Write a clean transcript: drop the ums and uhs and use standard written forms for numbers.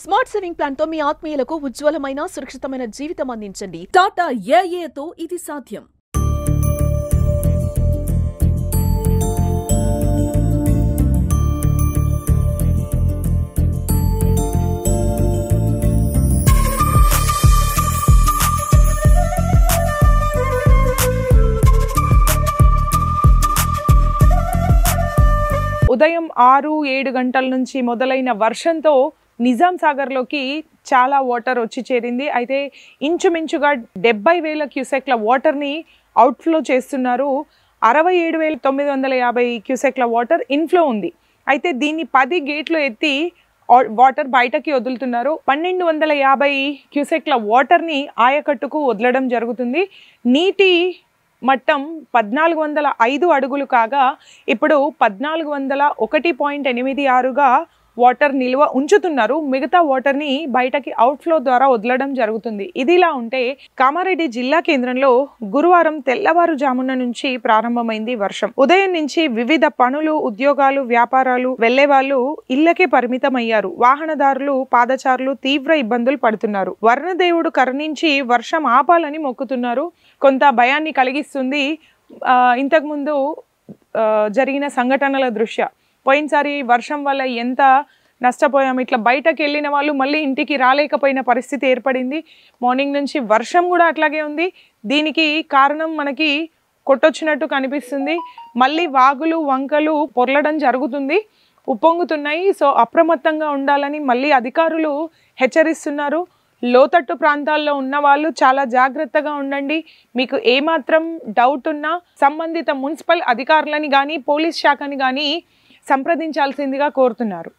Smart saving plan తో మీ ఆత్మీయులకు ఉజ్వలమైన సురక్షితమైన జీవితం అందించండి. టాటా ఏఏతో ఇది సాధ్యం. ఉదయం 6-7 గంటల నుంచి మొదలైన వర్షంతో నిజాం సాగర్లోకి చాలా వాటర్ వచ్చి చేరింది. అయితే ఇంచుమించుగా 70,000 క్యూసెక్ల వాటర్ని అవుట్ఫ్లో చేస్తున్నారు. 67,950 క్యూసెక్ల వాటర్ ఇన్ఫ్లో ఉంది. అయితే దీన్ని 10 గేట్లు ఎత్తి వాటర్ బయటకి వదులుతున్నారు. 1250 క్యూసెక్ల వాటర్ని ఆయకట్టుకు వదలడం జరుగుతుంది. నీటి మట్టం 1405 అడుగులు కాగా ఇప్పుడు 1401.86గా వాటర్ నిల్వ ఉంచుతున్నారు. మిగతా వాటర్ని బయటకి అవుట్ఫ్లో ద్వారా వదలడం జరుగుతుంది. ఇదిలా ఉంటే కామారెడ్డి జిల్లా కేంద్రంలో గురువారం తెల్లవారుజామున నుంచి ప్రారంభమైంది వర్షం. ఉదయం నుంచి వివిధ పనులు, ఉద్యోగాలు, వ్యాపారాలు వెళ్లే వాళ్ళు ఇళ్లకే పరిమితమయ్యారు. వాహనదారులు, పాదచారులు తీవ్ర ఇబ్బందులు పడుతున్నారు. వర్ణదేవుడు కరుణించి వర్షం ఆపాలని మొక్కుతున్నారు. కొంత భయాన్ని కలిగిస్తుంది ఇంతకుముందు జరిగిన సంఘటనల దృష్ట్యా. పోయినసారి వర్షం వల్ల ఎంత నష్టపోయాం. ఇట్లా బయటకు వెళ్ళిన వాళ్ళు మళ్ళీ ఇంటికి రాలేకపోయిన పరిస్థితి ఏర్పడింది. మార్నింగ్ నుంచి వర్షం కూడా అట్లాగే ఉంది. దీనికి కారణం మనకి కొట్టొచ్చినట్టు కనిపిస్తుంది. మళ్ళీ వాగులు, వంకలు పొర్లడం జరుగుతుంది, ఉప్పొంగుతున్నాయి. సో అప్రమత్తంగా ఉండాలని మళ్ళీ అధికారులు హెచ్చరిస్తున్నారు. లోతట్టు ప్రాంతాల్లో ఉన్న వాళ్ళు చాలా జాగ్రత్తగా ఉండండి. మీకు ఏమాత్రం డౌట్ ఉన్నా సంబంధిత మున్సిపల్ అధికారులని కానీ, పోలీస్ శాఖని కానీ సంప్రదించాల్సిందిగా కోరుతున్నారు.